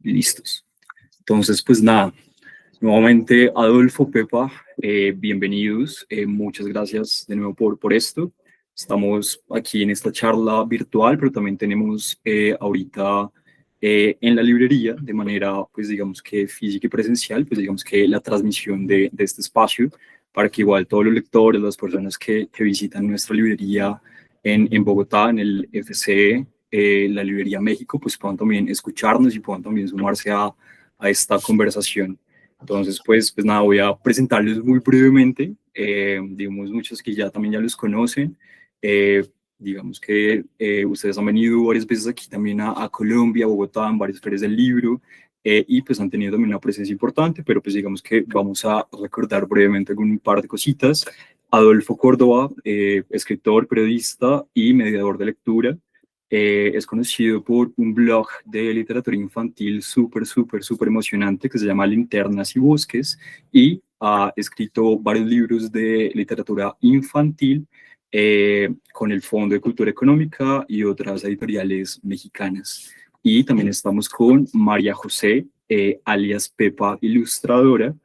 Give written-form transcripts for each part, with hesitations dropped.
Listos. Entonces, pues nada, nuevamente Adolfo, Pepa, bienvenidos. Muchas gracias de nuevo por esto. Estamos aquí en esta charla virtual, pero también tenemos ahorita en la librería, de manera, pues digamos que física y presencial, pues digamos que la transmisión de este espacio, para que igual todos los lectores, las personas que visitan nuestra librería en Bogotá, en el FCE, la librería México, pues puedan también escucharnos y puedan también sumarse a esta conversación. Entonces, pues nada, voy a presentarles muy brevemente, digamos muchos que ya también ya los conocen, digamos que ustedes han venido varias veces aquí también a Colombia, a Bogotá, en varias ferias del libro, y pues han tenido también una presencia importante, pero pues digamos que vamos a recordar brevemente algún par de cositas. Adolfo Córdoba, escritor, periodista y mediador de lectura, es conocido por un blog de literatura infantil súper emocionante que se llama Linternas y Bosques, y ha escrito varios libros de literatura infantil con el Fondo de Cultura Económica y otras editoriales mexicanas. Y también estamos con María José, alias Pepa Ilustradora,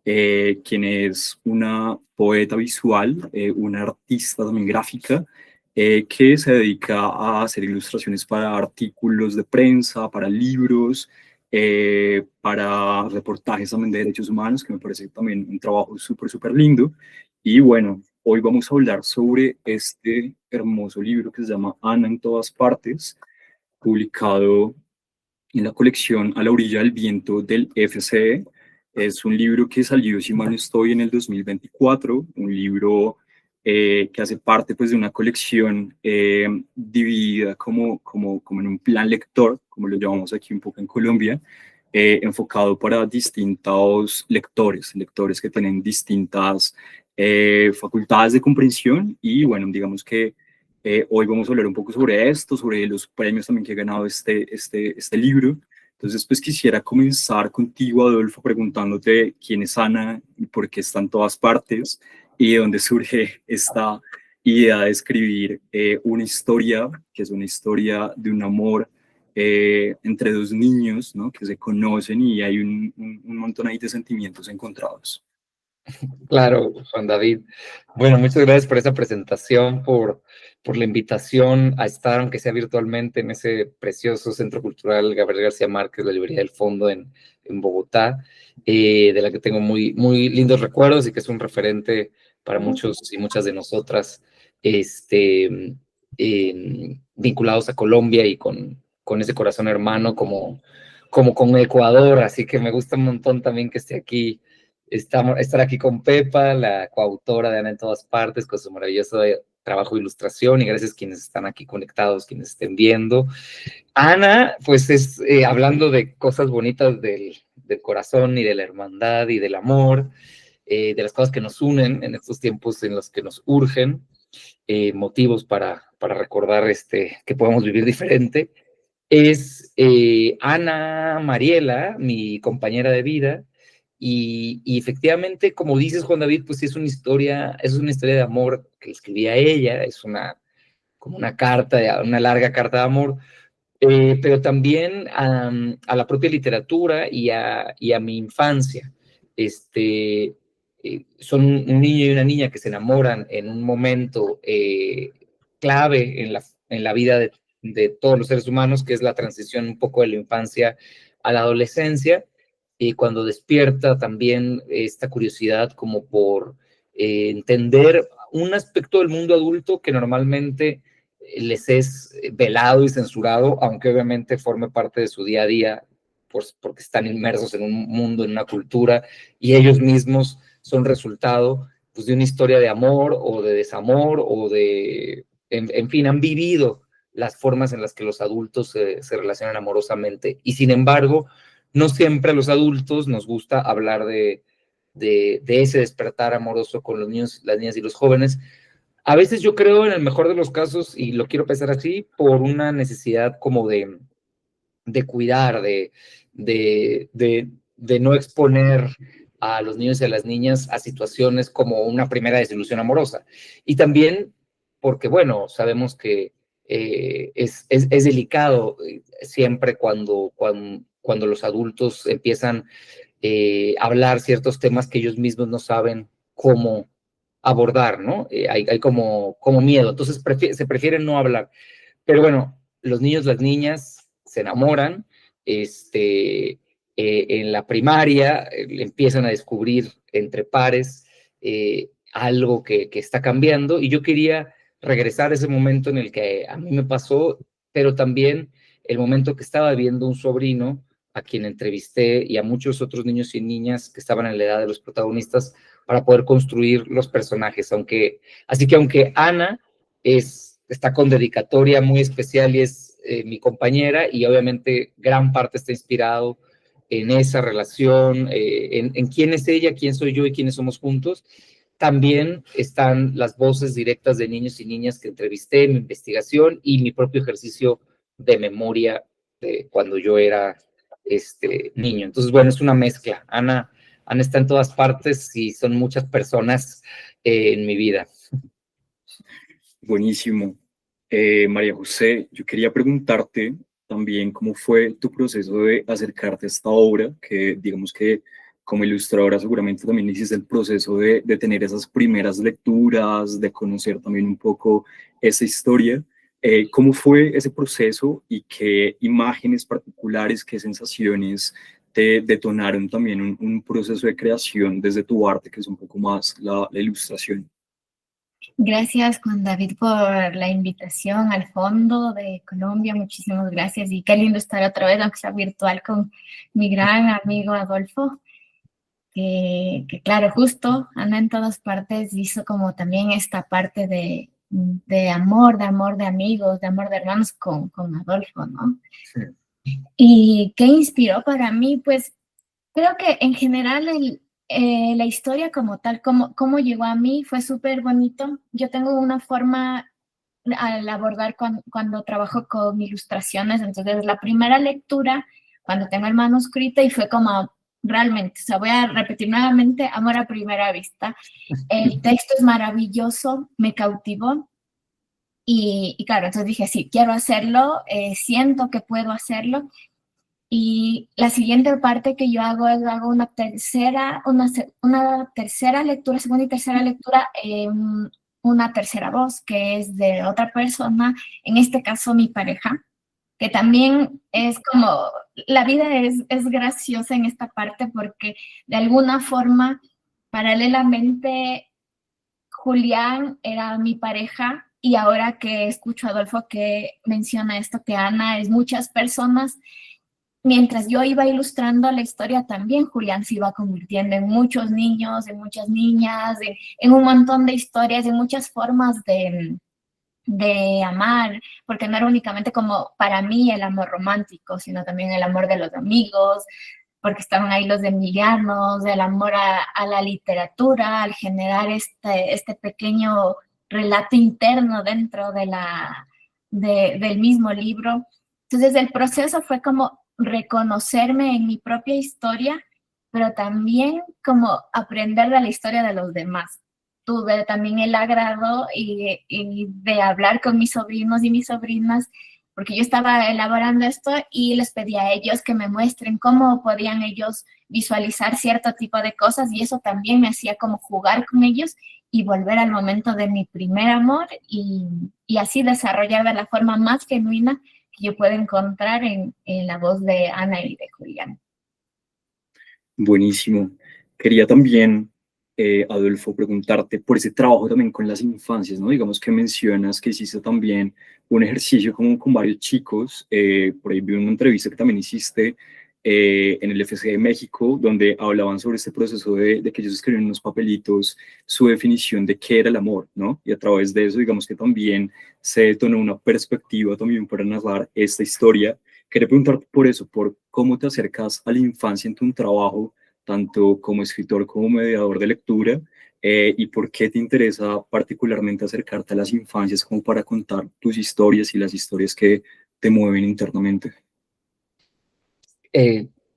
quien es una poeta visual, una artista también gráfica, que se dedica a hacer ilustraciones para artículos de prensa, para libros, para reportajes también de derechos humanos, que me parece también un trabajo súper lindo. Y bueno, hoy vamos a hablar sobre este hermoso libro que se llama Ana en todas partes, publicado en la colección A la orilla del viento del FCE. Es un libro que salió, si mal no estoy, en el 2024, un libro que hace parte pues, de una colección dividida como en un plan lector, como lo llamamos aquí un poco en Colombia, enfocado para distintos lectores que tienen distintas facultades de comprensión. Y bueno, digamos que hoy vamos a hablar un poco sobre esto, sobre los premios también que ha ganado este libro. Entonces, pues quisiera comenzar contigo, Adolfo, preguntándote quién es Ana y por qué está en todas partes y de dónde surge esta idea de escribir una historia, que es una historia de un amor entre dos niños, ¿no? Que se conocen y hay un montón ahí de sentimientos encontrados. Claro, Juan David. Bueno, muchas gracias por esa presentación, por la invitación a estar, aunque sea virtualmente, en ese precioso Centro Cultural Gabriel García Márquez, la Librería del Fondo en Bogotá, de la que tengo muy lindos recuerdos y que es un referente para muchos y muchas de nosotras, vinculados a Colombia y con ese corazón hermano como con Ecuador. Así que me gusta un montón también que esté aquí. Estar aquí con Pepa, la coautora de Ana en todas partes, con su maravilloso trabajo de ilustración, y gracias a quienes están aquí conectados, quienes estén viendo. Ana, pues es hablando de cosas bonitas del corazón y de la hermandad y del amor, de las cosas que nos unen en estos tiempos en los que nos urgen, motivos para recordar que podemos vivir diferente. Es Ana Mariela, mi compañera de vida. Y efectivamente, como dices, Juan David, pues sí es una historia de amor que escribía ella, es como una carta, una larga carta de amor, pero también a la propia literatura y a mi infancia. Son un niño y una niña que se enamoran en un momento clave en la vida de todos los seres humanos, que es la transición un poco de la infancia a la adolescencia, y cuando despierta también esta curiosidad como por entender un aspecto del mundo adulto que normalmente les es velado y censurado, aunque obviamente forme parte de su día a día, porque están inmersos en un mundo, en una cultura, y ellos mismos son resultado pues, de una historia de amor o de desamor o en fin, han vivido las formas en las que los adultos se relacionan amorosamente, y sin embargo, no siempre a los adultos nos gusta hablar de ese despertar amoroso con los niños, las niñas y los jóvenes. A veces yo creo, en el mejor de los casos, y lo quiero pensar así, por una necesidad como de cuidar, de no exponer a los niños y a las niñas a situaciones como una primera desilusión amorosa. Y también porque, bueno, sabemos que es delicado siempre cuando los adultos empiezan a hablar ciertos temas que ellos mismos no saben cómo abordar, ¿no? Hay como miedo, entonces se prefiere no hablar. Pero bueno, los niños, las niñas se enamoran, en la primaria empiezan a descubrir entre pares algo que está cambiando, y yo quería regresar a ese momento en el que a mí me pasó, pero también el momento que estaba viendo un sobrino a quien entrevisté y a muchos otros niños y niñas que estaban en la edad de los protagonistas para poder construir los personajes. Así que aunque Ana está con dedicatoria muy especial y es mi compañera, y obviamente gran parte está inspirado en esa relación, en quién es ella, quién soy yo y quiénes somos juntos. También están las voces directas de niños y niñas que entrevisté, mi investigación y mi propio ejercicio de memoria de cuando yo era niño. Entonces, bueno, es una mezcla. Ana está en todas partes y son muchas personas en mi vida. Buenísimo. María José, yo quería preguntarte también cómo fue tu proceso de acercarte a esta obra, que digamos que como ilustradora seguramente también hiciste el proceso de tener esas primeras lecturas, de conocer también un poco esa historia. ¿Cómo fue ese proceso y qué imágenes particulares, qué sensaciones te detonaron también un proceso de creación desde tu arte, que es un poco más la ilustración? Gracias, Juan David, por la invitación al Fondo de Colombia. Muchísimas gracias y qué lindo estar otra vez, aunque sea virtual, con mi gran amigo Adolfo, que claro, justo anda en todas partes, hizo como también esta parte de amor, de amigos, de amor de hermanos con Adolfo, ¿no? Sí. ¿Y qué inspiró para mí? Pues creo que en general la historia como tal, cómo llegó a mí, fue súper bonito. Yo tengo una forma al abordar cuando trabajo con ilustraciones, entonces la primera lectura, cuando tengo el manuscrito, y fue como realmente, o sea, voy a repetir nuevamente, amor a primera vista. El texto es maravilloso, me cautivó. Y claro, entonces dije, sí, quiero hacerlo, siento que puedo hacerlo. Y la siguiente parte que yo hago es hago una tercera lectura, segunda y tercera lectura, una tercera voz que es de otra persona, en este caso mi pareja, que también es como, la vida es graciosa en esta parte porque de alguna forma, paralelamente, Julián era mi pareja y ahora que escucho a Adolfo que menciona esto, que Ana es muchas personas, mientras yo iba ilustrando la historia también, Julián se iba convirtiendo en muchos niños, en muchas niñas, en un montón de historias, en muchas formas de amar, porque no era únicamente como para mí el amor romántico, sino también el amor de los amigos, porque estaban ahí los emilianos, el amor a la literatura, al generar este pequeño relato interno dentro del mismo libro. Entonces el proceso fue como reconocerme en mi propia historia, pero también como aprender de la historia de los demás. Tuve también el agrado y de hablar con mis sobrinos y mis sobrinas, porque yo estaba elaborando esto y les pedí a ellos que me muestren cómo podían ellos visualizar cierto tipo de cosas, y eso también me hacía como jugar con ellos y volver al momento de mi primer amor y así desarrollar de la forma más genuina que yo puedo encontrar en la voz de Ana y de Julián. Buenísimo. Quería también, Adolfo, preguntarte por ese trabajo también con las infancias, ¿no? Digamos que mencionas que hiciste también un ejercicio como con varios chicos. Por ahí vi una entrevista que también hiciste en el FC de México, donde hablaban sobre este proceso de que ellos escribían en unos papelitos su definición de qué era el amor, ¿no? Y a través de eso, digamos que también se detonó una perspectiva también para narrar esta historia. Quería preguntarte por eso, por cómo te acercas a la infancia en tu trabajo, tanto como escritor como mediador de lectura, y por qué te interesa particularmente acercarte a las infancias como para contar tus historias y las historias que te mueven internamente.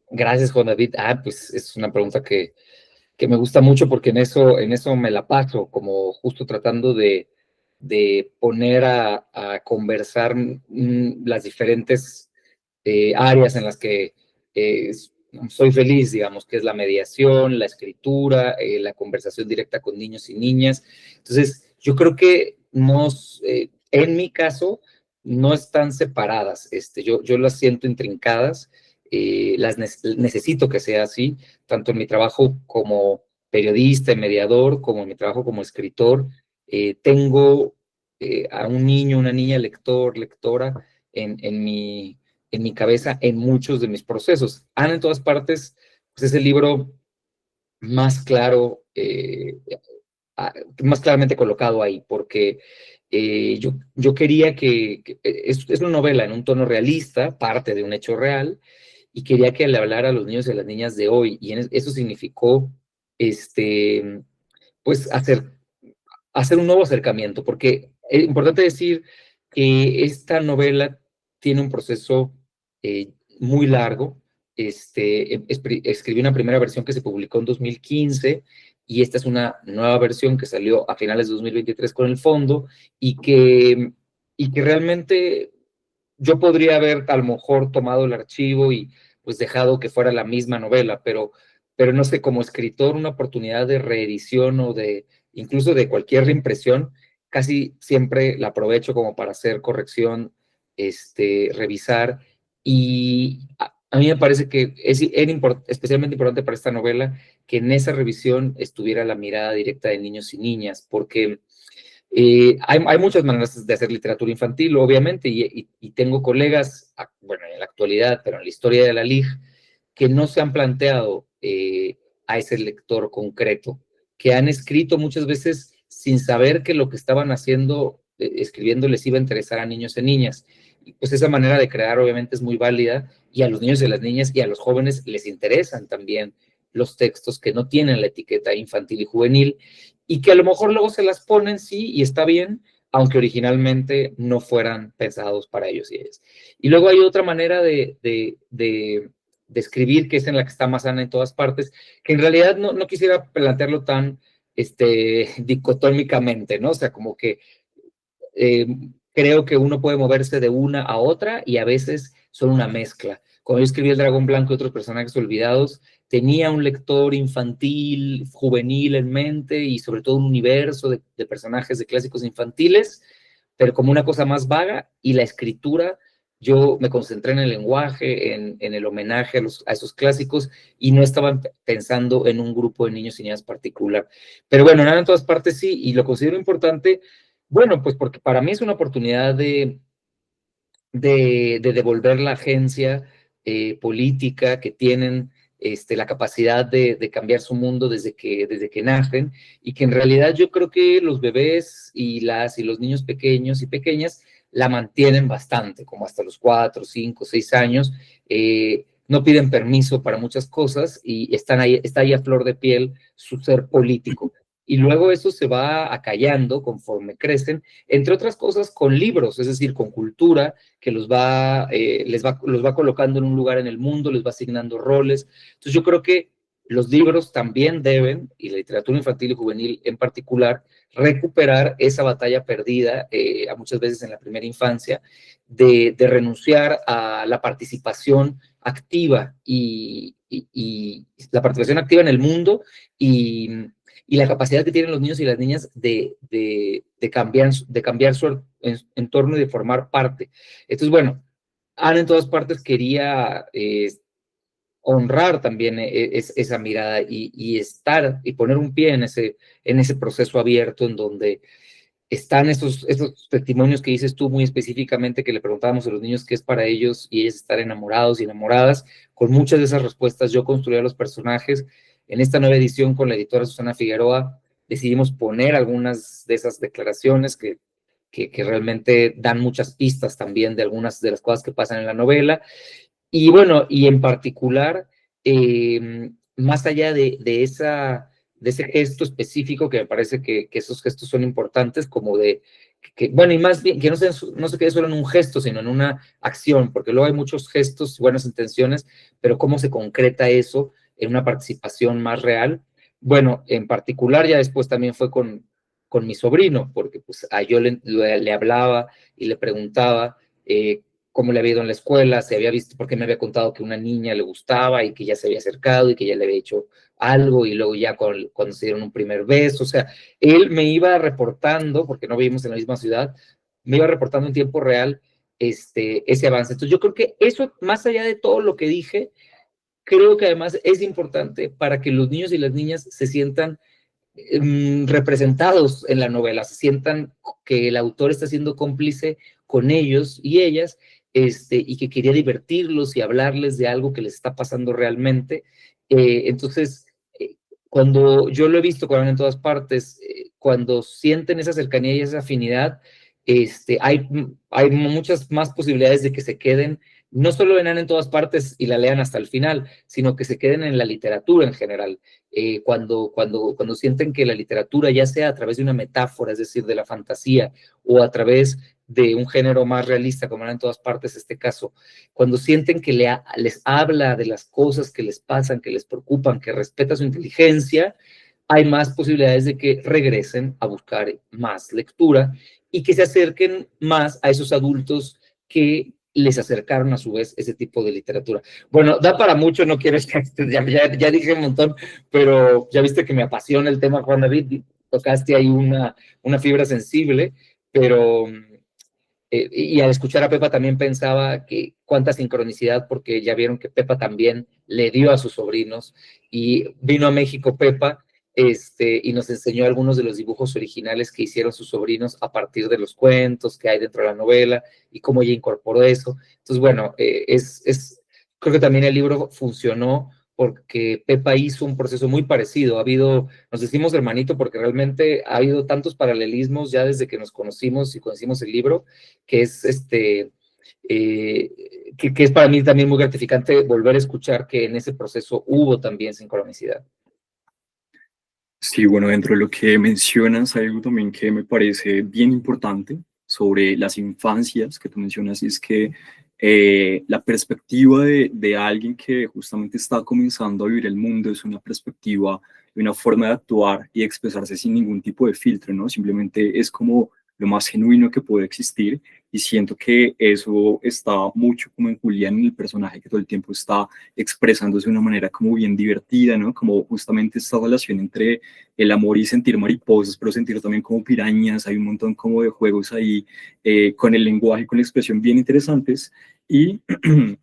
Gracias, Juan David. Pues es una pregunta que me gusta mucho porque en eso me la paso, como justo tratando de de poner a conversar las diferentes áreas en las que soy feliz, digamos, que es la mediación, la escritura, la conversación directa con niños y niñas. Entonces, yo creo que en mi caso, no están separadas. Yo las siento intrincadas, necesito que sea así, tanto en mi trabajo como periodista y mediador, como en mi trabajo como escritor. Tengo a un niño, una niña lector, lectora en mi cabeza en muchos de mis procesos. Ana en todas partes, pues es el libro más claro, más claramente colocado ahí, porque yo quería que es una novela en un tono realista, parte de un hecho real, y quería que le hablara a los niños y a las niñas de hoy, y eso significó, pues, hacer un nuevo acercamiento, porque es importante decir que esta novela tiene un proceso muy largo. Escribí una primera versión que se publicó en 2015 y esta es una nueva versión que salió a finales de 2023 con el fondo y que realmente yo podría haber a lo mejor tomado el archivo y pues dejado que fuera la misma novela, pero no sé, como escritor, una oportunidad de reedición o incluso de cualquier reimpresión, casi siempre la aprovecho como para hacer corrección, revisar, y a mí me parece que era especialmente importante para esta novela que en esa revisión estuviera la mirada directa de niños y niñas, porque hay muchas maneras de hacer literatura infantil, obviamente, y tengo colegas, bueno, en la actualidad, pero en la historia de la LIG, que no se han planteado a ese lector concreto, que han escrito muchas veces sin saber que lo que estaban haciendo, escribiendo, les iba a interesar a niños y niñas. Y pues esa manera de crear obviamente es muy válida, y a los niños y las niñas y a los jóvenes les interesan también los textos que no tienen la etiqueta infantil y juvenil, y que a lo mejor luego se las ponen, sí, y está bien, aunque originalmente no fueran pensados para ellos y ellas. Y luego hay otra manera de escribir, que es en la que está más Ana en todas partes, que en realidad no quisiera plantearlo tan dicotómicamente, ¿no? O sea, como que creo que uno puede moverse de una a otra y a veces son una mezcla. Cuando yo escribí El Dragón Blanco y otros personajes olvidados, tenía un lector infantil, juvenil en mente y sobre todo un universo de personajes de clásicos infantiles, pero como una cosa más vaga, y la escritura, yo me concentré en el lenguaje, en el homenaje a esos clásicos, y no estaba pensando en un grupo de niños y niñas particular. Pero bueno, nada, en todas partes sí, y lo considero importante, bueno, pues porque para mí es una oportunidad de devolver la agencia política que tienen, la capacidad de cambiar su mundo desde que nacen, y que en realidad yo creo que los bebés y los niños pequeños y pequeñas la mantienen bastante, como hasta los 4, 5, 6 años, no piden permiso para muchas cosas y está ahí a flor de piel su ser político. Y luego eso se va acallando conforme crecen, entre otras cosas con libros, es decir, con cultura, que los va colocando en un lugar en el mundo, les va asignando roles. Entonces yo creo que los libros también deben, y la literatura infantil y juvenil en particular, recuperar esa batalla perdida, a muchas veces en la primera infancia, de renunciar a la participación activa y la participación activa en el mundo, y la capacidad que tienen los niños y las niñas de cambiar su entorno y de formar parte. Entonces, bueno, Ana en todas partes quería honrar también esa mirada y estar y poner un pie en ese proceso abierto en donde están esos testimonios que dices tú muy específicamente, que le preguntábamos a los niños qué es para ellos y ellos estar enamorados y enamoradas. Con muchas de esas respuestas yo construía los personajes. En esta nueva edición con la editora Susana Figueroa decidimos poner algunas de esas declaraciones que realmente dan muchas pistas también de algunas de las cosas que pasan en la novela. Y bueno, y en particular, más allá de ese gesto específico, que me parece que esos gestos son importantes, como bueno, y más bien que no se quede solo en un gesto, sino en una acción, porque luego hay muchos gestos y buenas intenciones, pero cómo se concreta eso en una participación más real. Bueno, en particular ya después también fue con con mi sobrino, porque pues yo le hablaba y le preguntaba cómo le había ido en la escuela, si había visto, porque me había contado que una niña le gustaba y que ya se había acercado y que ya le había hecho algo, y luego ya cuando se dieron un primer beso, o sea, él me iba reportando, porque no vivimos en la misma ciudad, me iba reportando en tiempo real ese avance. Entonces yo creo que eso, más allá de todo lo que dije, creo que además es importante para que los niños y las niñas se sientan representados en la novela, se sientan que el autor está siendo cómplice con ellos y ellas, y que quería divertirlos y hablarles de algo que les está pasando realmente. Entonces, cuando yo lo he visto cuando en todas partes, cuando sienten esa cercanía y esa afinidad, hay muchas más posibilidades de que se queden, no solo ven en todas partes y la lean hasta el final, sino que se queden en la literatura en general. Cuando sienten que la literatura, ya sea a través de una metáfora, es decir, de la fantasía, o a través de un género más realista, como era en todas partes este caso, cuando sienten que les habla de las cosas que les pasan, que les preocupan, que respeta su inteligencia, hay más posibilidades de que regresen a buscar más lectura y que se acerquen más a esos adultos que les acercaron a su vez ese tipo de literatura. Bueno, da para mucho, no quiero estar, ya dije un montón, pero ya viste que me apasiona el tema, Juan David, tocaste ahí una fibra sensible, pero y al escuchar a Pepa también pensaba que cuánta sincronicidad, porque ya vieron que Pepa también le dio a sus sobrinos, y vino a México Pepa, y nos enseñó algunos de los dibujos originales que hicieron sus sobrinos a partir de los cuentos que hay dentro de la novela y cómo ella incorporó eso. Entonces, bueno, creo que también el libro funcionó porque Pepa hizo un proceso muy parecido. Nos decimos hermanito porque realmente ha habido tantos paralelismos ya desde que nos conocimos y conocimos el libro, que es que es para mí también muy gratificante volver a escuchar que en ese proceso hubo también sincronicidad. Sí, bueno, dentro de lo que mencionas, hay algo también que me parece bien importante sobre las infancias que tú mencionas, y es que la perspectiva de alguien que justamente está comenzando a vivir el mundo es una perspectiva y una forma de actuar y expresarse sin ningún tipo de filtro, ¿no? Simplemente es como lo más genuino que puede existir, y siento que eso está mucho como en Julián, en el personaje que todo el tiempo está expresándose de una manera como bien divertida, ¿no? Como justamente esta relación entre el amor y sentir mariposas, pero sentir también como pirañas. Hay un montón como de juegos ahí con el lenguaje, con la expresión bien interesantes. Y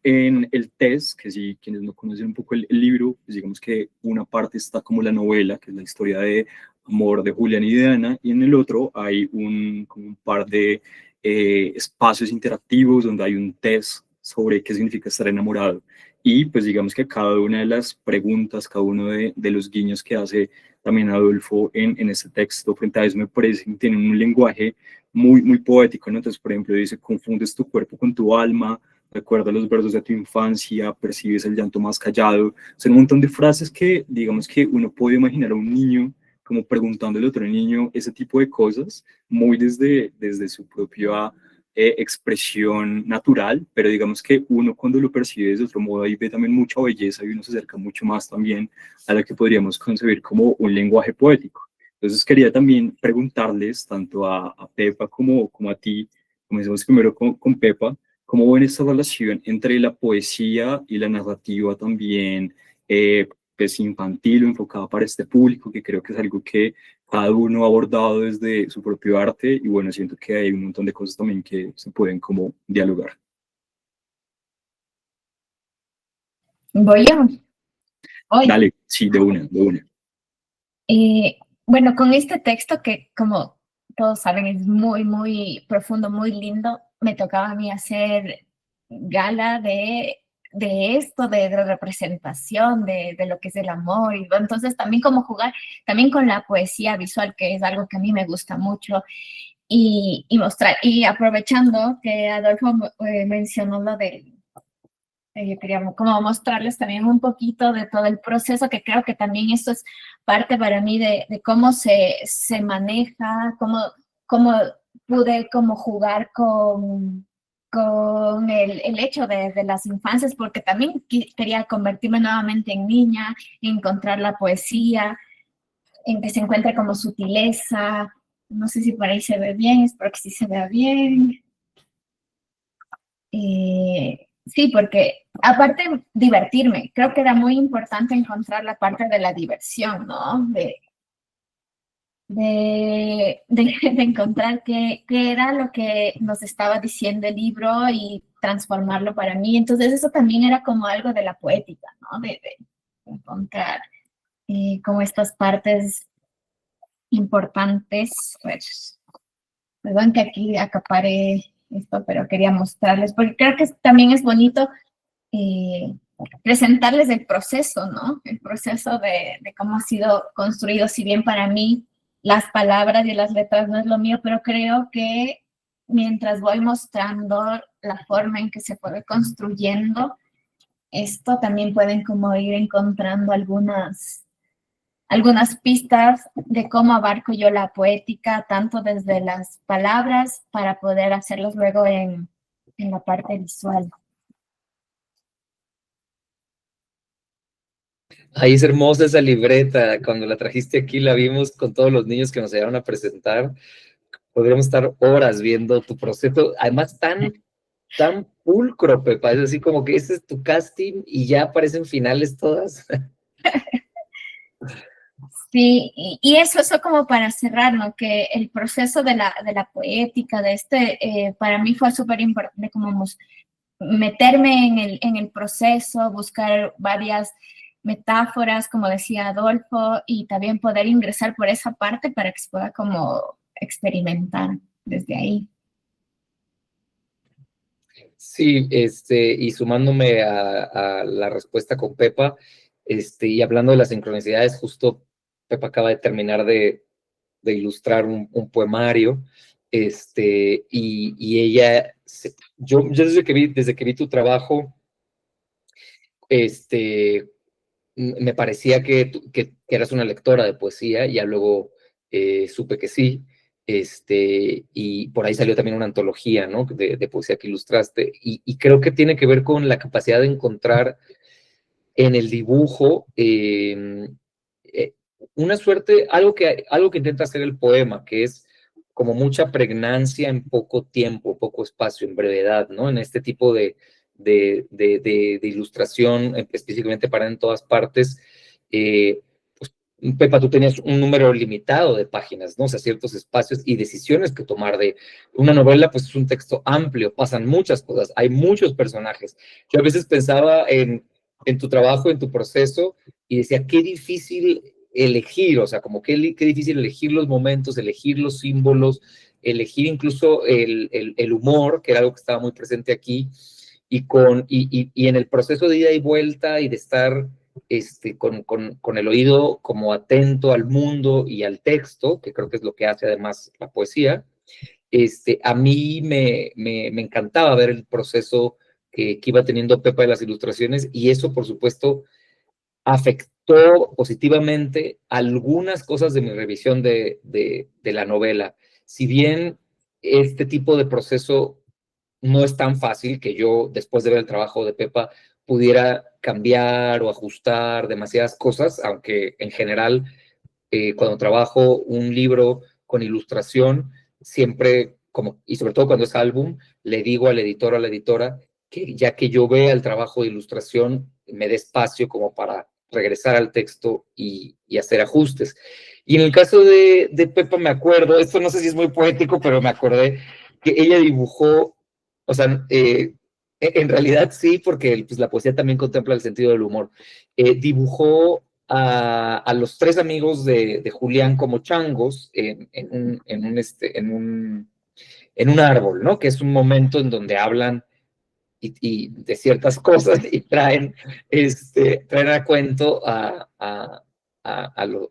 en el test, que si quienes no conocen un poco el libro, pues digamos que una parte está como la novela, que es la historia de amor de Julián y de Ana, y en el otro hay como un par de espacios interactivos donde hay un test sobre qué significa estar enamorado. Y pues digamos que cada una de las preguntas, cada uno de los guiños que hace también Adolfo en este texto frente a eso, me parece que tiene un lenguaje muy, muy poético, ¿no? Entonces, por ejemplo, dice: confundes tu cuerpo con tu alma, recuerda los versos de tu infancia, percibes el llanto más callado. Son un montón de frases que, digamos que uno puede imaginar a un niño como preguntándole a otro niño ese tipo de cosas, muy desde su propia expresión natural, pero digamos que uno cuando lo percibe de otro modo ahí ve también mucha belleza, y uno se acerca mucho más también a lo que podríamos concebir como un lenguaje poético. Entonces quería también preguntarles tanto a Pepa como a ti. Comencemos primero con Pepa. ¿Cómo ven esta relación entre la poesía y la narrativa también pues infantil o enfocada para este público, que creo que es algo que cada uno ha abordado desde su propio arte? Y bueno, siento que hay un montón de cosas también que se pueden como dialogar. Voy yo. Hoy. Dale, sí, de una, de una. Bueno, con este texto que, como todos saben, es muy, muy profundo, muy lindo, me tocaba a mí hacer gala de esto, de representación, de lo que es el amor. Y entonces también como jugar, también con la poesía visual, que es algo que a mí me gusta mucho, y mostrar, y aprovechando que Adolfo mencionó lo del yo quería como mostrarles también un poquito de todo el proceso, que creo que también esto es parte para mí de cómo se maneja, cómo pude como jugar con el hecho de las infancias, porque también quería convertirme nuevamente en niña, encontrar la poesía, en que se encuentre como sutileza, No sé si por ahí se ve bien, espero que sí se vea bien. Sí, porque aparte divertirme, creo que era muy importante encontrar la parte de la diversión, ¿no? De encontrar qué era lo que nos estaba diciendo el libro y transformarlo para mí. Entonces eso también era como algo de la poética, ¿no? De encontrar como estas partes importantes. Pues, perdón que aquí acapare esto, pero quería mostrarles, porque creo que también es bonito presentarles el proceso, ¿no? El proceso de cómo ha sido construido, si bien para mí las palabras y las letras no es lo mío, pero creo que mientras voy mostrando la forma en que se fue construyendo, esto también pueden como ir encontrando algunas pistas de cómo abarco yo la poética, tanto desde las palabras para poder hacerlos luego en la parte visual. Ahí es hermosa esa libreta. Cuando la trajiste aquí, la vimos con todos los niños que nos llegaron a presentar. Podríamos estar horas viendo tu proceso, además tan pulcro, Pepa. Es así como que ese es tu casting y ya aparecen finales todas. Sí, y eso como para cerrar, ¿no? Que el proceso de la poética, para mí fue súper importante como meterme en el proceso, buscar varias metáforas, como decía Adolfo, y también poder ingresar por esa parte para que se pueda como experimentar desde ahí. Sí, y sumándome a la respuesta con Pepa, y hablando de las sincronicidades, justo Pepa acaba de terminar de ilustrar un poemario, y ella, yo desde que vi tu trabajo, me parecía que eras una lectora de poesía, ya luego supe que sí, y por ahí salió también una antología, ¿no? De poesía que ilustraste, y creo que tiene que ver con la capacidad de encontrar en el dibujo una suerte, algo que intenta hacer el poema, que es como mucha pregnancia en poco tiempo, poco espacio, en brevedad, ¿no? En este tipo de ilustración, específicamente para en todas partes, pues, Pepa, tú tenías un número limitado de páginas, ¿no? O sea, ciertos espacios y decisiones que tomar de una novela, pues es un texto amplio, pasan muchas cosas, hay muchos personajes. Yo a veces pensaba en tu trabajo, en tu proceso, y decía, qué difícil elegir, o sea, como qué difícil elegir los momentos, elegir los símbolos, elegir incluso el humor, que era algo que estaba muy presente aquí, y en el proceso de ida y vuelta y de estar con el oído como atento al mundo y al texto, que creo que es lo que hace además la poesía, a mí me encantaba ver el proceso que iba teniendo Pepa de las ilustraciones, y eso, por supuesto, afectó positivamente algunas cosas de mi revisión de la novela. Si bien este tipo de proceso no es tan fácil que yo, después de ver el trabajo de Pepa, pudiera cambiar o ajustar demasiadas cosas, aunque en general, cuando trabajo un libro con ilustración, siempre, y sobre todo cuando es álbum, le digo al editor o a la editora que ya que yo vea el trabajo de ilustración, me dé espacio como para regresar al texto y hacer ajustes. Y en el caso de Pepa, me acuerdo, esto no sé si es muy poético, pero me acordé que ella dibujó, o sea, en realidad sí, porque pues, la poesía también contempla el sentido del humor. Dibujó a los tres amigos de Julián como changos en un árbol, ¿no? Que es un momento en donde hablan y de ciertas cosas y traen a cuento a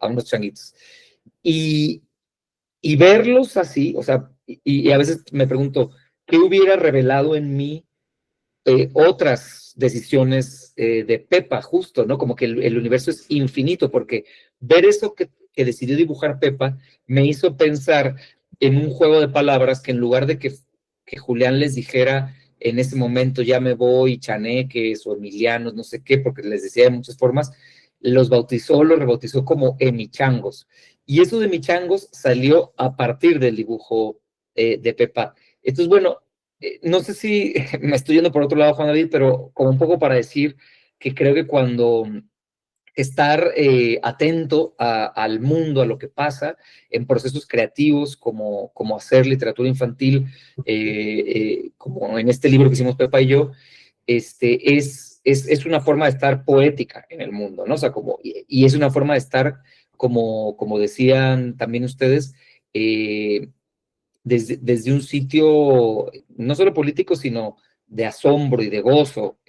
unos changuitos. Y verlos así, o sea, y a veces me pregunto, ¿qué hubiera revelado en mí otras decisiones de Pepa, justo, ¿no? Como que el universo es infinito, porque ver eso que decidió dibujar Pepa me hizo pensar en un juego de palabras que en lugar de que Julián les dijera en ese momento ya me voy, chaneques o emilianos, no sé qué, porque les decía de muchas formas, los rebautizó como Emichangos. Y eso de Emichangos salió a partir del dibujo de Pepa. Entonces, bueno, no sé si me estoy yendo por otro lado, Juan David, pero como un poco para decir que creo que cuando estar atento al mundo, a lo que pasa en procesos creativos como hacer literatura infantil, como en este libro que hicimos Pepa y yo, es una forma de estar poética en el mundo, ¿no? O sea, y es una forma de estar, como decían también ustedes, desde un sitio no solo político, sino de asombro y de gozo,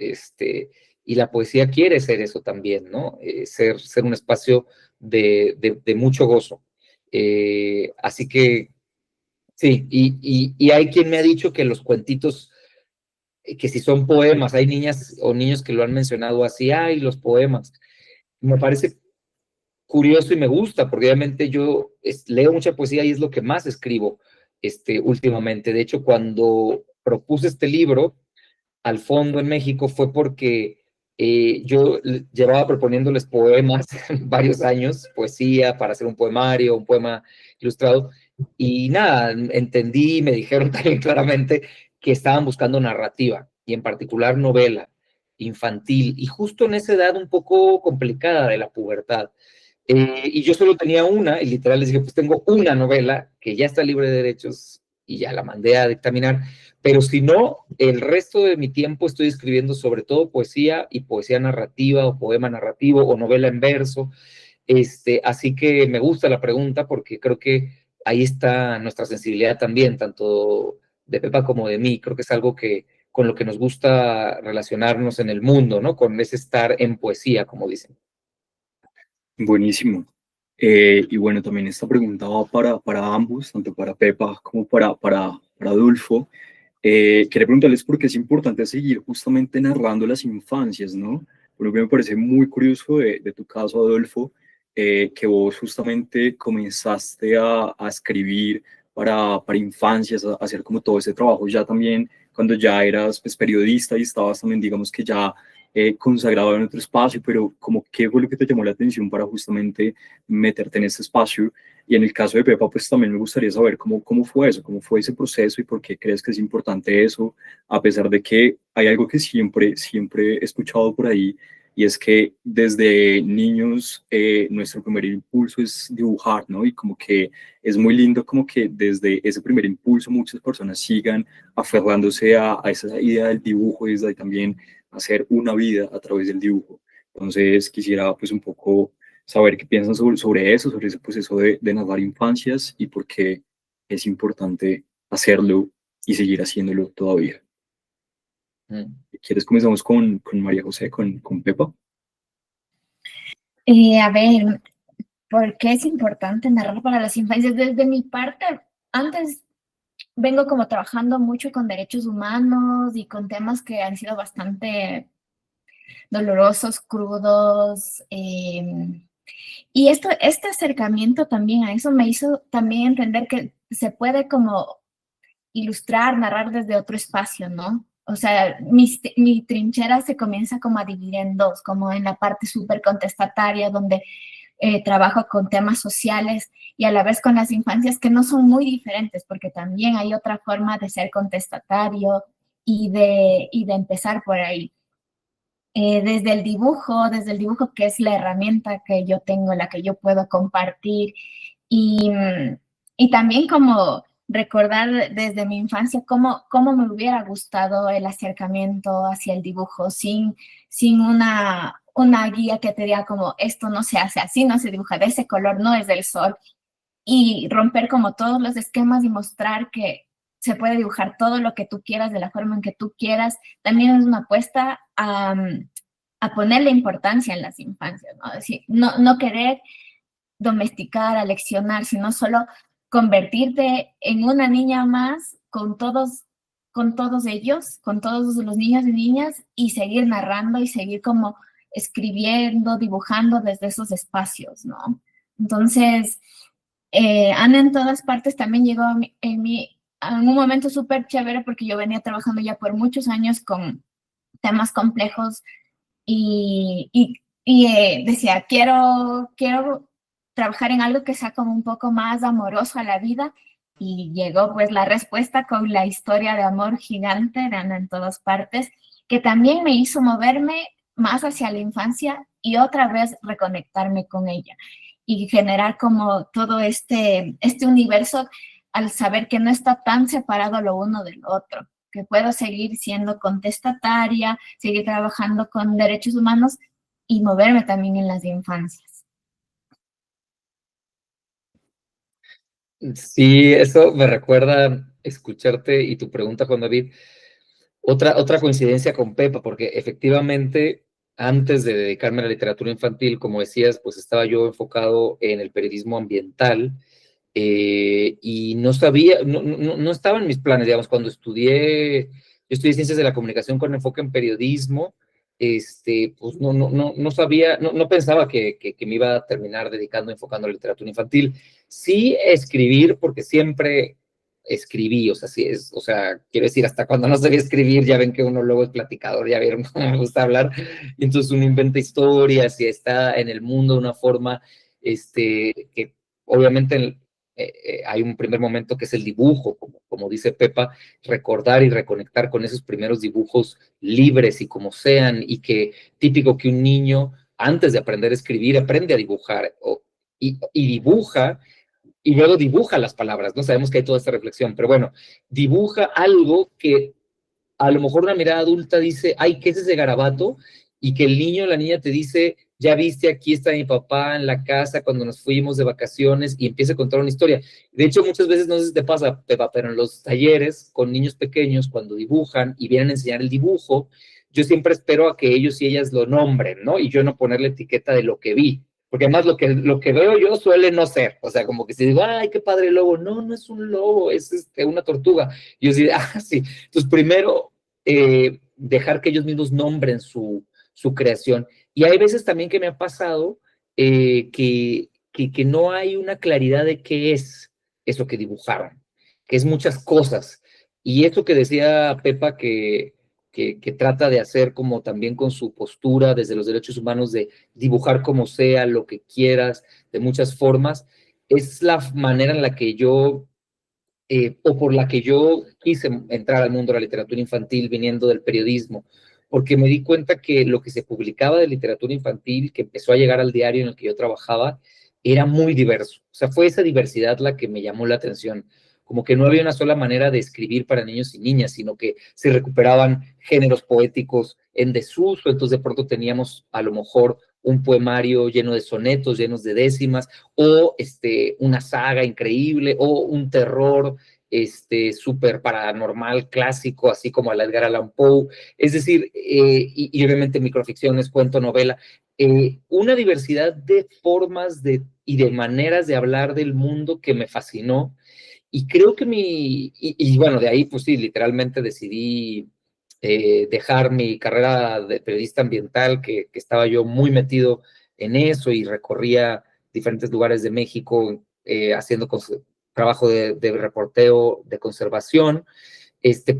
y la poesía quiere ser eso también, ¿no? Ser un espacio de mucho gozo. Así que, sí, y hay quien me ha dicho que los cuentitos, que si son poemas, hay niñas o niños que lo han mencionado así, ay, los poemas. Me parece curioso y me gusta, porque obviamente yo leo mucha poesía y es lo que más escribo últimamente. De hecho, cuando propuse este libro al fondo en México fue porque yo llevaba proponiéndoles poemas varios años, poesía para hacer un poemario, un poema ilustrado, y nada, entendí, me dijeron también claramente que estaban buscando narrativa, y en particular novela infantil, y justo en esa edad un poco complicada de la pubertad. Y yo solo tenía una, y literal les dije, pues tengo una novela que ya está libre de derechos y ya la mandé a dictaminar, pero si no, el resto de mi tiempo estoy escribiendo sobre todo poesía y poesía narrativa o poema narrativo o novela en verso. Así que me gusta la pregunta porque creo que ahí está nuestra sensibilidad también, tanto de Pepa como de mí. Creo que es algo que con lo que nos gusta relacionarnos en el mundo, ¿no? Con ese estar en poesía, como dicen. Buenísimo. Y bueno, también esta pregunta va para ambos, tanto para Pepa como para Adolfo. Quería preguntarles por qué es importante seguir justamente narrando las infancias, ¿no? Por lo que me parece muy curioso de tu caso, Adolfo, que vos justamente comenzaste a escribir para infancias, a hacer como todo ese trabajo ya también cuando ya eras pues, periodista y estabas también, digamos que ya consagrado en otro espacio, pero como qué fue lo que te llamó la atención para justamente meterte en este espacio. Y en el caso de Pepa, pues también me gustaría saber cómo fue eso, cómo fue ese proceso y por qué crees que es importante eso, a pesar de que hay algo que siempre he escuchado por ahí, y es que desde niños nuestro primer impulso es dibujar, ¿no? Y como que es muy lindo como que desde ese primer impulso muchas personas sigan aferrándose a esa idea del dibujo y desde ahí también hacer una vida a través del dibujo. Entonces quisiera pues un poco saber qué piensan sobre eso, sobre ese proceso de narrar infancias y por qué es importante hacerlo y seguir haciéndolo todavía. ¿Quieres comenzamos con María José, con Pepa? A ver, ¿por qué es importante narrar para las infancias? Desde mi parte, antes vengo como trabajando mucho con derechos humanos y con temas que han sido bastante dolorosos, crudos. Y este acercamiento también a eso me hizo también entender que se puede como ilustrar, narrar desde otro espacio, ¿no? O sea, mi trinchera se comienza como a dividir en dos, como en la parte súper contestataria, donde trabajo con temas sociales y a la vez con las infancias que no son muy diferentes, porque también hay otra forma de ser contestatario y de empezar por ahí. Desde el dibujo que es la herramienta que yo tengo, la que yo puedo compartir y, y también como recordar desde mi infancia cómo me hubiera gustado el acercamiento hacia el dibujo sin una guía que te diga como esto no se hace así, no se dibuja de ese color, no es del sol, y romper como todos los esquemas y mostrar que se puede dibujar todo lo que tú quieras de la forma en que tú quieras. También es una apuesta a ponerle importancia en las infancias, ¿no? Es decir, no querer domesticar, aleccionar, sino solo convertirte en una niña más con todos ellos, con todos los niños y niñas, y seguir narrando y seguir como escribiendo, dibujando desde esos espacios, ¿no? Entonces, Ana en todas partes también llegó en un momento súper chévere porque yo venía trabajando ya por muchos años con temas complejos y decía, quiero trabajar en algo que sea como un poco más amoroso a la vida. Y llegó pues la respuesta con la historia de amor gigante de Ana en todas partes, que también me hizo moverme más hacia la infancia y otra vez reconectarme con ella y generar como todo este universo al saber que no está tan separado lo uno del otro, que puedo seguir siendo contestataria, seguir trabajando con derechos humanos y moverme también en las infancias. Sí, eso me recuerda escucharte y tu pregunta, Juan David. Otra coincidencia con Pepa, porque efectivamente, antes de dedicarme a la literatura infantil, como decías, pues estaba yo enfocado en el periodismo ambiental y no sabía, no estaba en mis planes, digamos, cuando yo estudié Ciencias de la Comunicación con enfoque en periodismo, pues no sabía, no pensaba que me iba a terminar dedicando, enfocando a la literatura infantil. Sí, escribir, porque siempre escribí, o sea, sí es, o sea, quiero decir, hasta cuando no sabía escribir, ya ven que uno luego es platicador, ya vieron cómo me gusta hablar, y entonces uno inventa historias y está en el mundo de una forma, que obviamente hay un primer momento que es el dibujo, como dice Pepa, recordar y reconectar con esos primeros dibujos libres y como sean, y que típico que un niño, antes de aprender a escribir, aprende a dibujar, y dibuja, y luego dibuja las palabras, ¿no? Sabemos que hay toda esta reflexión, pero bueno, dibuja algo que a lo mejor una mirada adulta dice, ay, ¿qué es ese garabato? Y que el niño o la niña te dice, ya viste, aquí está mi papá en la casa cuando nos fuimos de vacaciones, y empieza a contar una historia. De hecho, muchas veces, no sé si te pasa, Pepa, pero en los talleres con niños pequeños, cuando dibujan y vienen a enseñar el dibujo, yo siempre espero a que ellos y ellas lo nombren, ¿no? Y yo no ponerle etiqueta de lo que vi, porque además lo que veo yo suele no ser, o sea, como que si digo, ay, qué padre el lobo, no es un lobo, es una tortuga. Y yo sí, sí. Entonces, primero, dejar que ellos mismos nombren su creación. Y hay veces también que me ha pasado que no hay una claridad de qué es eso que dibujaron, que es muchas cosas. Y esto que decía Pepa, que trata de hacer como también con su postura desde los derechos humanos, de dibujar como sea, lo que quieras, de muchas formas, es la manera en la que yo, o por la que yo quise entrar al mundo de la literatura infantil viniendo del periodismo, porque me di cuenta que lo que se publicaba de literatura infantil, que empezó a llegar al diario en el que yo trabajaba, era muy diverso. O sea, fue esa diversidad la que me llamó la atención. Como que no había una sola manera de escribir para niños y niñas, sino que se recuperaban géneros poéticos en desuso. Entonces, de pronto teníamos a lo mejor un poemario lleno de sonetos, llenos de décimas, o una saga increíble, o un terror súper paranormal clásico, así como a la Edgar Allan Poe. Es decir, y obviamente microficciones, cuento, novela, una diversidad de formas y de maneras de hablar del mundo que me fascinó. Y creo que bueno, de ahí pues sí, literalmente decidí dejar mi carrera de periodista ambiental, que estaba yo muy metido en eso y recorría diferentes lugares de México haciendo trabajo de reporteo, de conservación,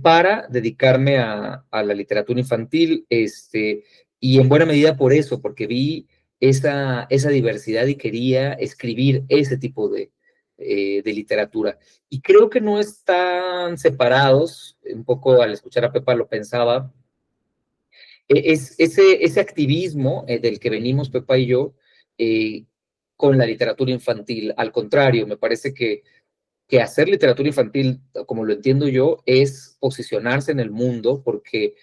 para dedicarme a la literatura infantil, y en buena medida por eso, porque vi esa diversidad y quería escribir ese tipo de literatura. Y creo que no están separados, un poco al escuchar a Pepa lo pensaba, es ese activismo del que venimos Pepa y yo, con la literatura infantil. Al contrario, me parece que hacer literatura infantil, como lo entiendo yo, es posicionarse en el mundo, porque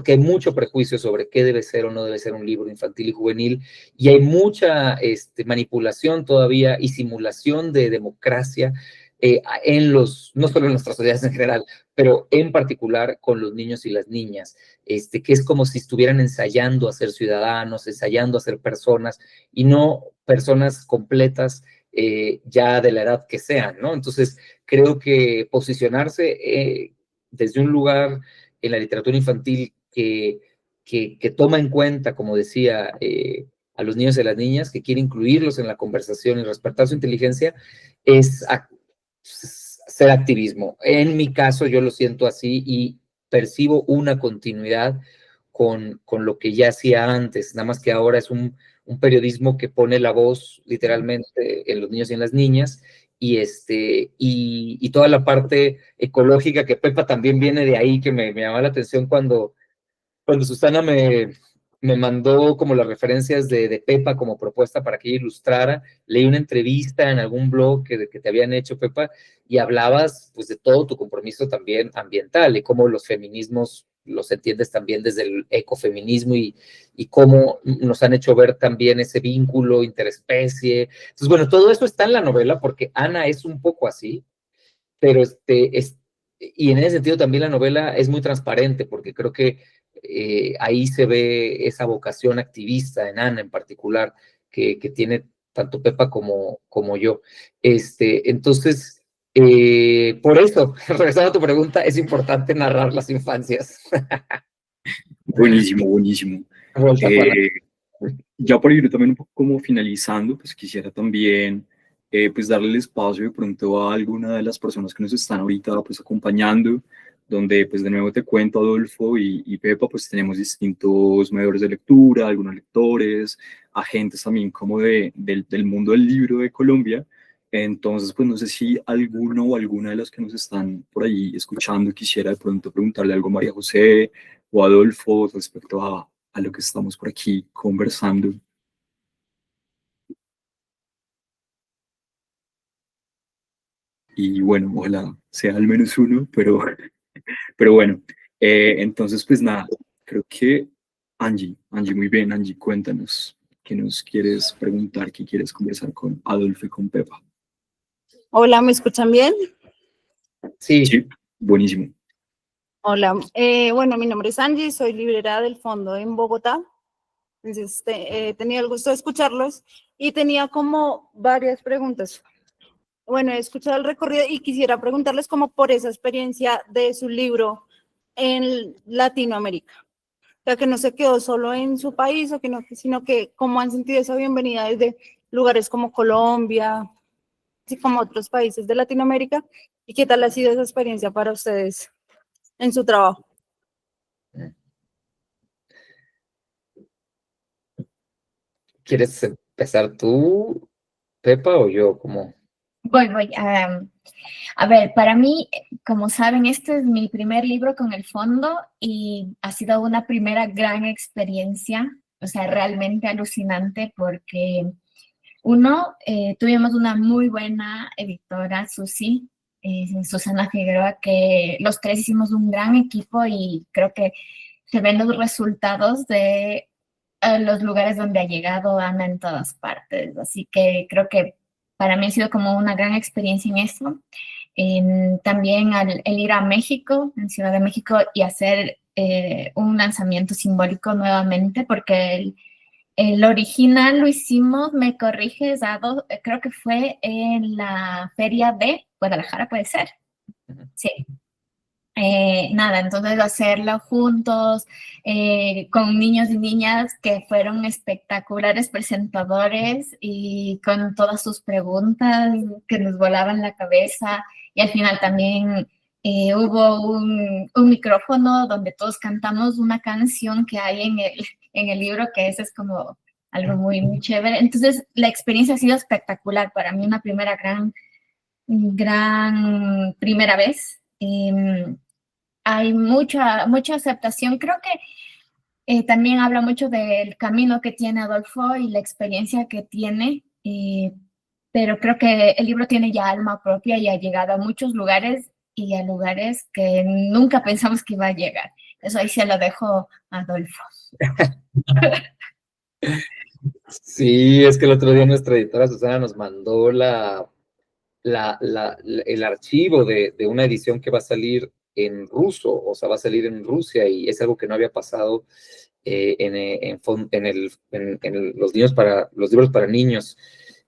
hay mucho prejuicio sobre qué debe ser o no debe ser un libro infantil y juvenil, y hay mucha manipulación todavía y simulación de democracia no solo en nuestras sociedades en general, pero en particular con los niños y las niñas, que es como si estuvieran ensayando a ser ciudadanos, ensayando a ser personas, y no personas completas ya de la edad que sean, ¿no? Entonces, creo que posicionarse desde un lugar en la literatura infantil que toma en cuenta, como decía, a los niños y a las niñas, que quiere incluirlos en la conversación y respetar su inteligencia, es ser activismo. En mi caso, yo lo siento así y percibo una continuidad con lo que ya hacía antes, nada más que ahora es un un periodismo que pone la voz literalmente en los niños y en las niñas, y toda la parte ecológica, que Pepa también viene de ahí, que me llamó la atención cuando Susana me mandó como las referencias de Pepa como propuesta para que ella ilustrara. Leí una entrevista en algún blog que te habían hecho, Pepa, y hablabas pues de todo tu compromiso también ambiental y cómo los feminismos los entiendes también desde el ecofeminismo, y cómo nos han hecho ver también ese vínculo interespecie. Entonces, bueno, todo eso está en la novela porque Ana es un poco así, pero y en ese sentido también la novela es muy transparente, porque creo que ahí se ve esa vocación activista en Ana en particular, que tiene tanto Pepa como yo. Entonces, por eso, regresando a tu pregunta, es importante narrar las infancias. Buenísimo, buenísimo. Vuelta para... Ya por ir también un poco como finalizando, pues quisiera también pues darle el espacio de pronto a alguna de las personas que nos están ahorita pues acompañando, donde pues de nuevo te cuento, Adolfo y Pepa, pues tenemos distintos mediadores de lectura, algunos lectores, agentes también como del mundo del libro de Colombia. Entonces, pues no sé si alguno o alguna de las que nos están por ahí escuchando quisiera de pronto preguntarle algo a María José o a Adolfo respecto a lo que estamos por aquí conversando. Y bueno, ojalá sea al menos uno, pero bueno, entonces pues nada, creo que Angie, muy bien, Angie, cuéntanos, ¿qué nos quieres preguntar, qué quieres conversar con Adolfo y con Pepa? Hola, ¿me escuchan bien? Sí. Sí, buenísimo. Hola, bueno, mi nombre es Angie, soy librera del Fondo en Bogotá. Entonces, tenía el gusto de escucharlos y tenía como varias preguntas. Bueno, he escuchado el recorrido y quisiera preguntarles como por esa experiencia de su libro en Latinoamérica. O sea, que no se quedó solo en su país, sino que cómo han sentido esa bienvenida desde lugares como Colombia, así como otros países de Latinoamérica, y qué tal ha sido esa experiencia para ustedes en su trabajo. ¿Quieres empezar tú, Pepa, o yo? Voy. A ver, para mí, como saben, este es mi primer libro con el fondo y ha sido una primera gran experiencia, o sea, realmente alucinante porque tuvimos una muy buena editora, Susana Figueroa, que los tres hicimos un gran equipo y creo que se ven los resultados de los lugares donde ha llegado Ana en todas partes. Así que creo que para mí ha sido como una gran experiencia en eso. También el ir a México, en Ciudad de México, y hacer un lanzamiento simbólico nuevamente, porque el original lo hicimos, me corriges, creo que fue en la feria de Guadalajara, ¿puede ser? Sí. Nada, entonces hacerlo juntos, con niños y niñas que fueron espectaculares presentadores y con todas sus preguntas que nos volaban la cabeza, y al final también hubo un micrófono donde todos cantamos una canción que hay en el libro, que eso es como algo muy, muy chévere. Entonces la experiencia ha sido espectacular, para mí una gran primera vez. Hay mucha aceptación. Creo que también habla mucho del camino que tiene Adolfo y la experiencia que tiene, pero creo que el libro tiene ya alma propia y ha llegado a muchos lugares y a lugares que nunca pensamos que iba a llegar. Eso ahí se lo dejo a Adolfo. Sí, es que el otro día nuestra editora Susana nos mandó el archivo de una edición que va a salir en ruso, o sea, va a salir en Rusia, y es algo que no había pasado en los libros para niños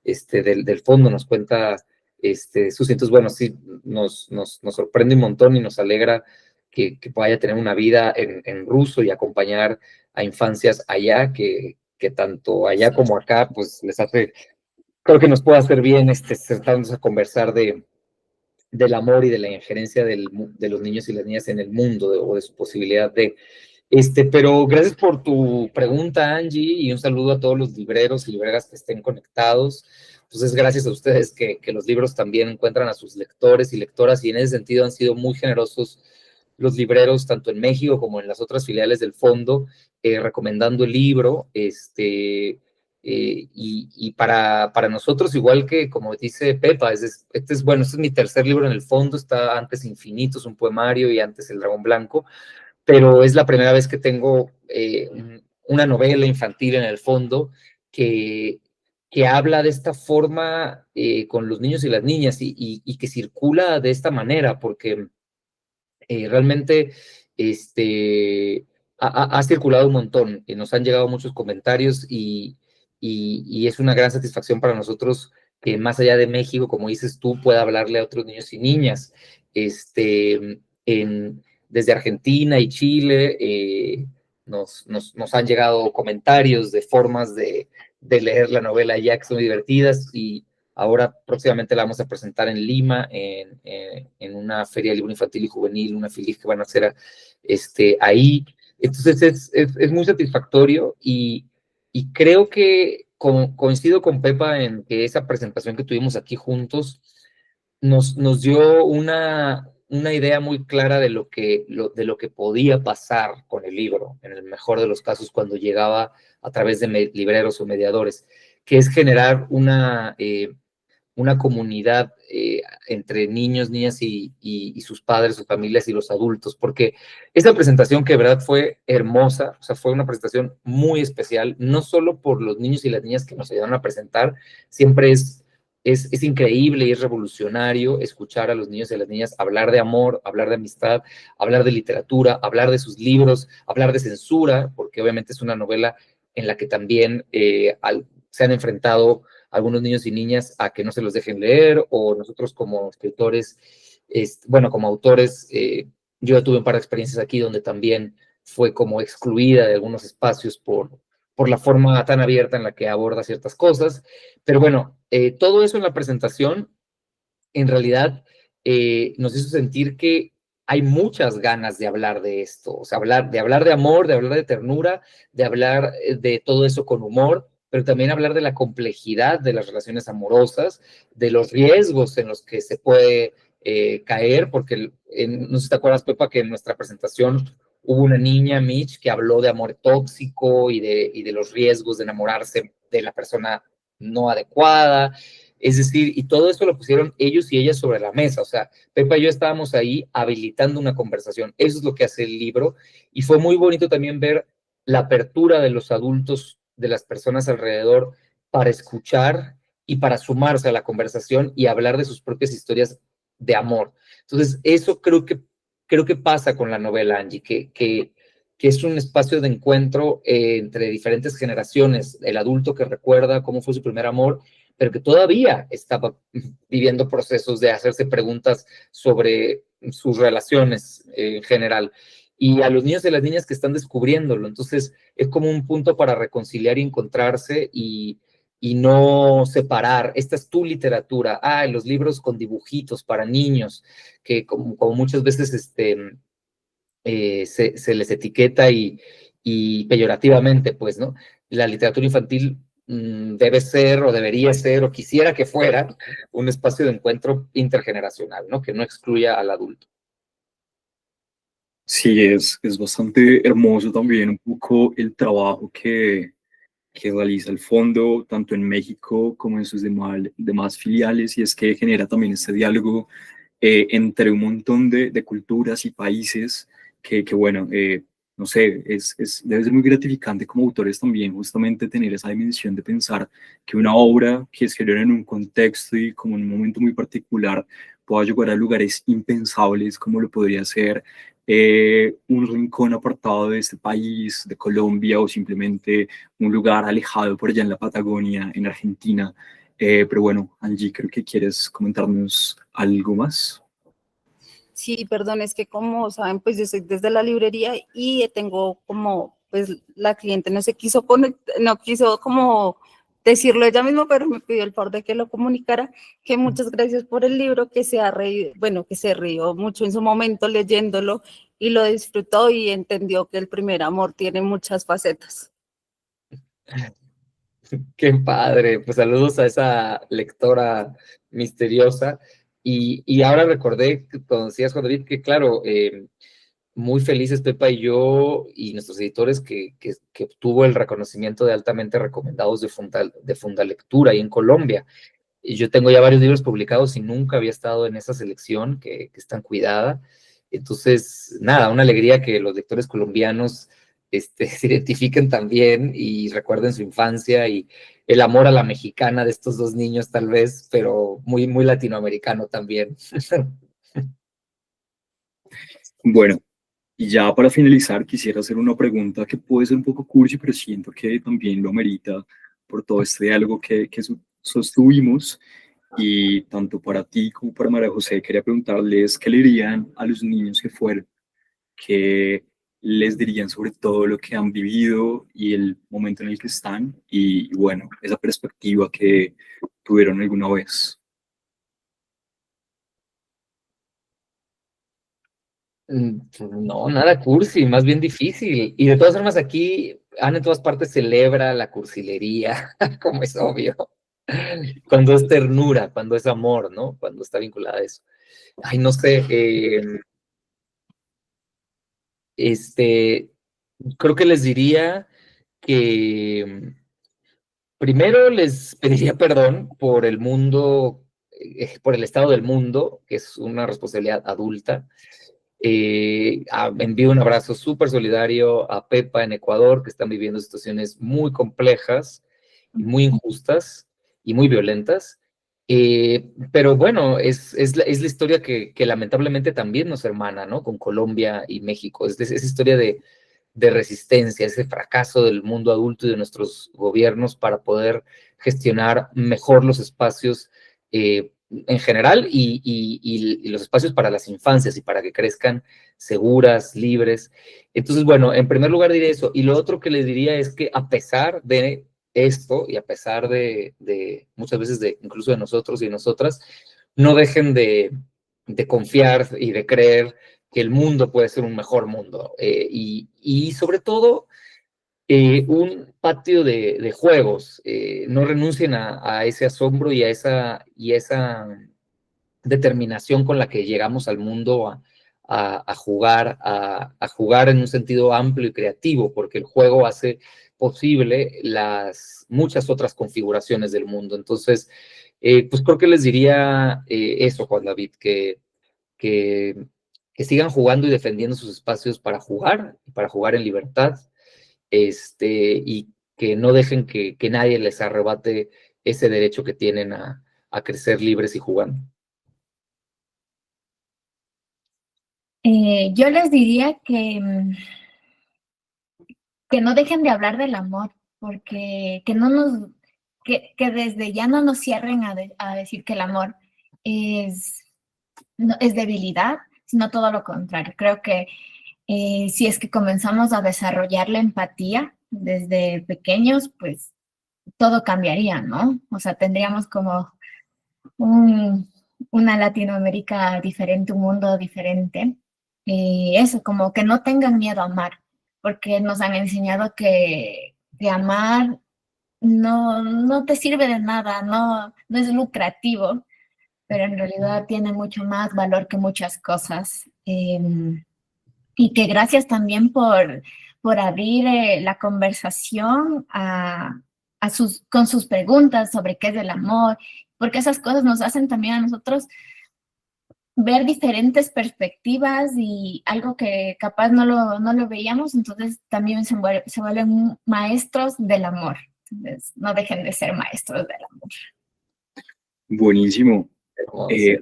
del fondo. Nos cuenta Susi. Entonces, bueno, sí, nos sorprende un montón y nos alegra que vaya a tener una vida en ruso y acompañar a infancias allá, que tanto allá como acá, pues les hace, creo que nos puede hacer bien sentarnos a conversar del amor y de la injerencia de los niños y las niñas en el mundo, o de su posibilidad de Pero gracias por tu pregunta, Angie, y un saludo a todos los libreros y libreras que estén conectados. Entonces, gracias a ustedes que los libros también encuentran a sus lectores y lectoras, y en ese sentido han sido muy generosos los libreros, tanto en México como en las otras filiales del fondo, recomendando el libro, y para nosotros, igual que como dice Pepa, este es mi tercer libro en el fondo, está antes Infinitos, un poemario, y antes El Dragón Blanco, pero es la primera vez que tengo una novela infantil en el fondo que, que habla de esta forma con los niños y las niñas, y que circula de esta manera, porque realmente ha circulado un montón, nos han llegado muchos comentarios, y es una gran satisfacción para nosotros que más allá de México, como dices tú, pueda hablarle a otros niños y niñas. Desde Argentina y Chile nos han llegado comentarios de formas de leer la novela ya que son divertidas, y ahora próximamente la vamos a presentar en Lima, en una feria de libro infantil y juvenil, una filial que van a hacer ahí. Entonces es muy satisfactorio, y creo que coincido con Pepa en que esa presentación que tuvimos aquí juntos nos dio una idea muy clara de lo que podía pasar con el libro, en el mejor de los casos, cuando llegaba a través de libreros o mediadores, que es generar una comunidad entre niños, niñas y sus padres, sus familias y los adultos, porque esa presentación, que de verdad fue hermosa, o sea, fue una presentación muy especial, no solo por los niños y las niñas que nos ayudaron a presentar, siempre es increíble y es revolucionario escuchar a los niños y a las niñas hablar de amor, hablar de amistad, hablar de literatura, hablar de sus libros, hablar de censura, porque obviamente es una novela en la que también se han enfrentado algunos niños y niñas a que no se los dejen leer, o nosotros como escritores, como autores, yo ya tuve un par de experiencias aquí donde también fue como excluida de algunos espacios por la forma tan abierta en la que aborda ciertas cosas, pero bueno, todo eso en la presentación en realidad nos hizo sentir que hay muchas ganas de hablar de esto, o sea, de hablar de amor, de hablar de ternura, de hablar de todo eso con humor, pero también hablar de la complejidad de las relaciones amorosas, de los riesgos en los que se puede caer, porque no sé si te acuerdas, Pepa, que en nuestra presentación hubo una niña, Mitch, que habló de amor tóxico y de los riesgos de enamorarse de la persona no adecuada. Es decir, y todo esto lo pusieron ellos y ellas sobre la mesa. O sea, Pepa y yo estábamos ahí habilitando una conversación. Eso es lo que hace el libro. Y fue muy bonito también ver la apertura de los adultos, de las personas alrededor, para escuchar y para sumarse a la conversación y hablar de sus propias historias de amor. Entonces, eso creo que pasa con la novela, Angie, que es un espacio de encuentro entre diferentes generaciones. El adulto que recuerda cómo fue su primer amor, pero que todavía estaba viviendo procesos de hacerse preguntas sobre sus relaciones en general, y a los niños y las niñas que están descubriéndolo. Entonces, es como un punto para reconciliar y encontrarse, y no separar. Esta es tu literatura. Los libros con dibujitos para niños, que como muchas veces se les etiqueta y peyorativamente, pues, ¿no? La literatura infantil debe ser, o debería ser, o quisiera que fuera, un espacio de encuentro intergeneracional, ¿no? Que no excluya al adulto. Sí, es bastante hermoso también un poco el trabajo que realiza el fondo, tanto en México como en sus demás filiales, y es que genera también este diálogo entre un montón de culturas y países que bueno, no sé, debe ser muy gratificante como autores también justamente tener esa dimensión de pensar que una obra que escribieron en un contexto y como en un momento muy particular pueda llegar a lugares impensables como lo podría ser un rincón apartado de este país, de Colombia, o simplemente un lugar alejado por allá en la Patagonia, en Argentina. Pero bueno, Angie, creo que quieres comentarnos algo más. Sí, perdón, es que como saben, pues yo soy desde la librería y tengo como, pues la cliente no se quiso no quiso como decirlo ella misma, pero me pidió el favor de que lo comunicara, que muchas gracias por el libro, que se ha reído, bueno, que se rió mucho en su momento leyéndolo, y lo disfrutó y entendió que el primer amor tiene muchas facetas. Qué padre, pues saludos a esa lectora misteriosa. Y ahora recordé, cuando decías, Juan David, que claro, muy felices Pepa y yo y nuestros editores que obtuvo el reconocimiento de altamente recomendados de Fundalectura ahí en Colombia. Y yo tengo ya varios libros publicados y nunca había estado en esa selección que es tan cuidada. Entonces, nada, una alegría que los lectores colombianos se identifiquen también y recuerden su infancia y el amor a la mexicana de estos dos niños tal vez, pero muy, muy latinoamericano también. Bueno, y ya para finalizar, quisiera hacer una pregunta que puede ser un poco cursi, pero siento que también lo amerita por todo este diálogo que sostuvimos. Y tanto para ti como para María José, quería preguntarles qué le dirían a los niños que fueron, qué les dirían sobre todo lo que han vivido y el momento en el que están, y bueno, esa perspectiva que tuvieron alguna vez. No, nada cursi, más bien difícil. Y de todas formas aquí, Ana en todas partes celebra la cursilería, como es obvio. Cuando es ternura, cuando es amor, ¿no? Cuando está vinculada a eso. Ay, no sé, creo que les diría que primero les pediría perdón por el mundo, por el estado del mundo, que es una responsabilidad adulta. Envío un abrazo súper solidario a Pepa en Ecuador, que están viviendo situaciones muy complejas y muy injustas y muy violentas. Pero bueno, es la historia que lamentablemente también nos hermana, ¿no? Con Colombia y México. Es esa historia de resistencia, ese fracaso del mundo adulto y de nuestros gobiernos para poder gestionar mejor los espacios en general y los espacios para las infancias y para que crezcan seguras, libres. Entonces, bueno, en primer lugar diré eso. Y lo otro que les diría es que a pesar de esto y a pesar de muchas veces incluso de nosotros y nosotras, no dejen de confiar y de creer que el mundo puede ser un mejor mundo. Y sobre todo, un patio de juegos. No renuncien a ese asombro y a esa determinación con la que llegamos al mundo a jugar, a jugar en un sentido amplio y creativo, porque el juego hace posible las muchas otras configuraciones del mundo. Entonces, pues creo que les diría eso, Juan David, que, que sigan jugando y defendiendo sus espacios para jugar en libertad, y que no dejen que nadie les arrebate ese derecho que tienen a crecer libres y jugando. Yo les diría que no dejen de hablar del amor, porque que desde ya no nos cierren a decir que el amor es, no, es debilidad, sino todo lo contrario. Creo que si es que comenzamos a desarrollar la empatía desde pequeños, pues todo cambiaría, ¿no? O sea, tendríamos como una Latinoamérica diferente, un mundo diferente. Eso, como que no tengan miedo a amar, porque nos han enseñado que amar no te sirve de nada, no es lucrativo, pero en realidad tiene mucho más valor que muchas cosas. Y que gracias también por abrir la conversación con sus preguntas sobre qué es el amor, porque esas cosas nos hacen también a nosotros ver diferentes perspectivas y algo que capaz no lo veíamos, entonces también se vuelven maestros del amor. Entonces, no dejen de ser maestros del amor. Buenísimo.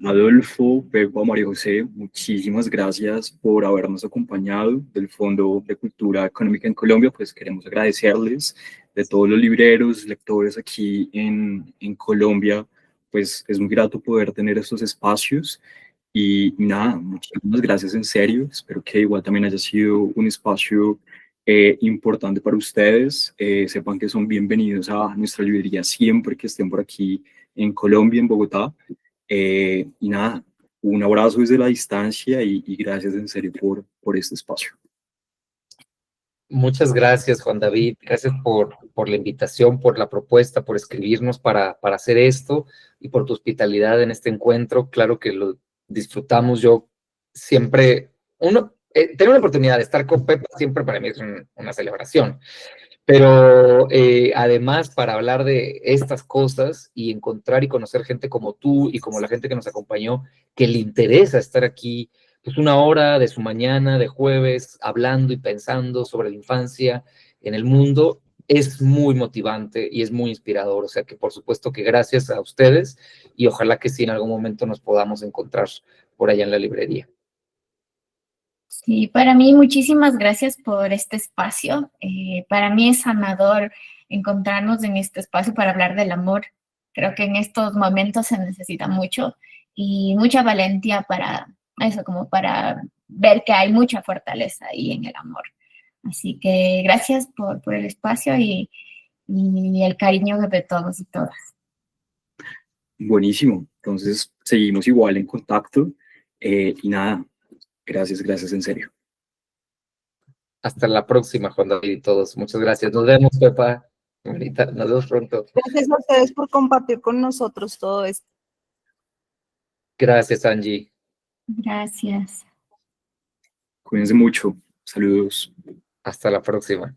Adolfo, Pepa, María José, muchísimas gracias por habernos acompañado del Fondo de Cultura Económica en Colombia. Pues queremos agradecerles de todos los libreros, lectores aquí en Colombia. Pues es muy grato poder tener estos espacios. Y nada, muchísimas gracias en serio. Espero que igual también haya sido un espacio importante para ustedes. Sepan que son bienvenidos a nuestra librería siempre que estén por aquí en Colombia, en Bogotá. Y nada, Un abrazo desde la distancia y gracias en serio por este espacio. Muchas gracias, Juan David. Gracias por la invitación, por la propuesta, por escribirnos para hacer esto y por tu hospitalidad en este encuentro. Claro que lo disfrutamos. Yo siempre, tener una oportunidad de estar con Pepa siempre para mí es una celebración. Pero además para hablar de estas cosas y encontrar y conocer gente como tú y como la gente que nos acompañó, que le interesa estar aquí, pues una hora de su mañana, de jueves, hablando y pensando sobre la infancia en el mundo, es muy motivante y es muy inspirador. O sea que por supuesto que gracias a ustedes y ojalá que sí en algún momento nos podamos encontrar por allá en la librería. Sí, para mí muchísimas gracias por este espacio. Para mí es sanador encontrarnos en este espacio para hablar del amor. Creo que en estos momentos se necesita mucho y mucha valentía para eso, como para ver que hay mucha fortaleza ahí en el amor. Así que gracias por el espacio y el cariño de todos y todas. Buenísimo. Entonces, seguimos igual en contacto. Y nada, gracias en serio. Hasta la próxima, Juan David y todos. Muchas gracias. Nos vemos, Pepa. Ahorita, nos vemos pronto. Gracias a ustedes por compartir con nosotros todo esto. Gracias, Angie. Gracias. Cuídense mucho. Saludos. Hasta la próxima.